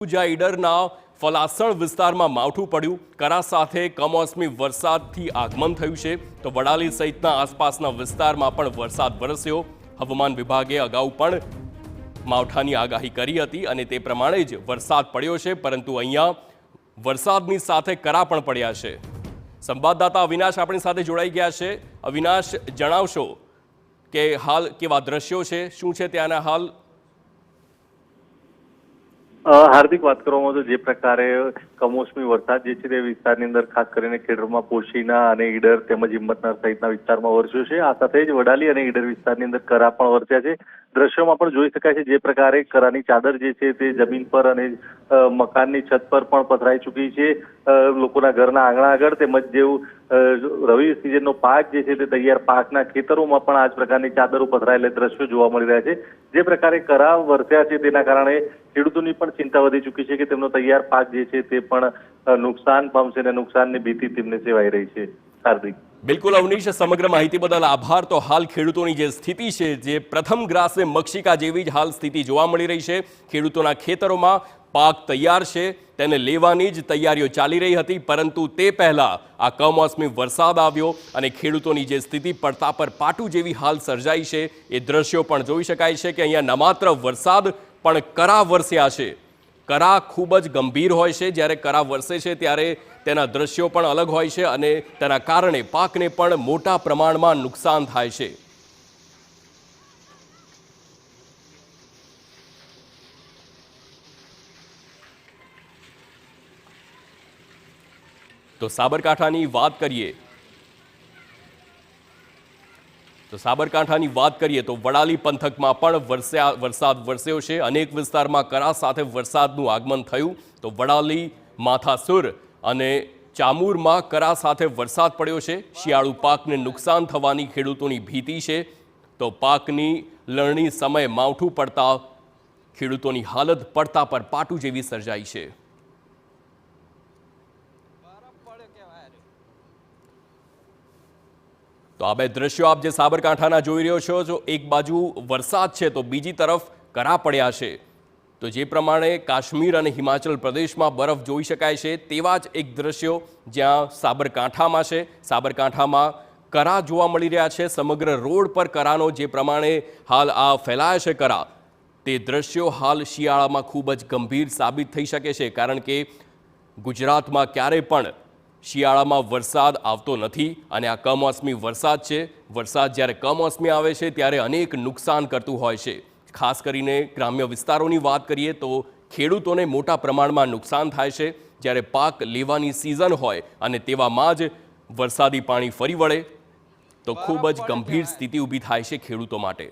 જ્યાં ઈડરના ફલાસણ વિસ્તારમાં માવઠું પડ્યું, કરા સાથે કમોસમી વરસાદથી આગમન થયું છે તો વડાલી સહિતના આસપાસના વિસ્તારમાં પણ વરસાદ વરસ્યો। હવામાન વિભાગે અગાઉ પણ માવઠાની આગાહી કરી હતી અને તે પ્રમાણે જ વરસાદ પડ્યો છે, પરંતુ અહીંયા વરસાદની સાથે કરા પણ પડ્યા છે। સંવાદદાતા અવિનાશ આપણી સાથે જોડાઈ ગયા છે। અવિનાશ, જણાવશો કે હાલ કેવા દ્રશ્યો છે, શું છે ત્યાંના હાલ? હાર્દિક, વાત કરવામાં તો જે પ્રકારે કમોસમી વરસાદ જે છે તે વિસ્તારની અંદર ખાસ કરીને ખેડરમાં પોશીના અને ઈડર તેમજ હિંમતનગર સહિતના વિસ્તારમાં વરસ્યો છે। આ સાથે જ વડાલી અને ઈડર વિસ્તારની અંદર કરા પણ વરસ્યા છે। દ્રશ્યોમાં પણ જોઈ શકાય છે જે પ્રકારે કરાની ચાદર જે છે તે જમીન પર અને મકાનની છત પર પણ પથરાઈ ચૂકી છે। લોકોના ઘરના આંગણા આગળ તેમજ જેવું રવિ સિઝનનો પાક જે છે તે તૈયાર પાકના ખેતરોમાં પણ આ જ પ્રકારની ચાદરો પથરાયેલા દ્રશ્યો જોવા મળી રહ્યા છે। જે પ્રકારે કરા વરસ્યા છે તેના કારણે ખેડૂતોની પણ ચિંતા વધી ચૂકી છે કે તેમનો તૈયાર પાક જે છે તે પણ નુકસાન પામશે અને નુકસાનની ભીતિ તેમને સેવાઈ રહી છે। હાર્દિક, બિલકુલ અવનીશ, સમગ્ર માહિતી બદલ આભાર। તો હાલ ખેડૂતોની જે સ્થિતિ છે, જે પ્રથમ ગ્રાસે મક્ષિકા જેવી જ હાલ સ્થિતિ જોવા મળી રહી છે। ખેડૂતોના ખેતરોમાં પાક તૈયાર છે, તેને લેવાની જ તૈયારીઓ ચાલી રહી હતી, પરંતુ તે પહેલા આ કમોસમી વરસાદ આવ્યો અને ખેડૂતોની જે સ્થિતિ પડતા પર પાટું જેવી હાલ સર્જાઈ છે, એ દ્રશ્યો પણ જોઈ શકાય છે કે અહીંયા ન માત્ર વરસાદ પણ કરા વરસ્યા છે। કરા ખૂબ જ ગંભીર હોય છે, જ્યારે કરા વરસે છે ત્યારે તેના દ્રશ્યો પણ અલગ હોય છે અને તેના કારણે પાકને પણ મોટા પ્રમાણમાં નુકસાન થાય છે। તો સાબરકાંઠાની વાત કરીએ તો વડાલી પંથકમાં પણ વરસાદ વરસ્યો છે। અનેક વિસ્તારમાં કરા સાથે વરસાદનું આગમન થયું તો વડાલી, માથાસુર અને ચામુરમાં કરા સાથે વરસાદ પડ્યો છે। શિયાળુ પાકને નુકસાન થવાની ખેડૂતોની ભીતિ છે તો પાકની લણણી સમયે માવઠું પડતા ખેડૂતોની હાલત પડતા પર પાટું જેવી સર્જાઈ છે। તો આ બે દ્રશ્યો આપ જે સાબરકાંઠાના જોઈ રહ્યો છો, જો એક બાજુ વરસાદ છે તો બીજી તરફ કરા પડ્યા છે। તો જે પ્રમાણે કાશ્મીર અને હિમાચલ પ્રદેશમાં બરફ જોઈ શકાય છે, તેવા જ એક દ્રશ્યો જ્યાં સાબરકાંઠામાં છે। સાબરકાંઠામાં કરા જોવા મળી રહ્યા છે, સમગ્ર રોડ પર કરાનો જે પ્રમાણે હાલ આ ફેલાય છે કરા, તે દ્રશ્યો હાલ શિયાળામાં ખૂબ જ ગંભીર સાબિત થઈ શકે છે, કારણ કે ગુજરાતમાં ક્યારેય પણ શિયાળામાં વરસાદ આવતો નથી અને આ કમોસમી વરસાદ છે। વરસાદ જ્યારે કમોસમી આવે છે ત્યારે અનેક નુકસાન કરતું હોય છે। ખાસ કરીને ગ્રામ્ય વિસ્તારોની વાત કરીએ તો ખેડૂતોને મોટા પ્રમાણમાં નુકસાન થાય છે, જ્યારે પાક લેવાની સિઝન હોય અને તેવામાં જ વરસાદી પાણી ફરી વળે તો ખૂબ જ ગંભીર સ્થિતિ ઊભી થાય છે ખેડૂતો માટે।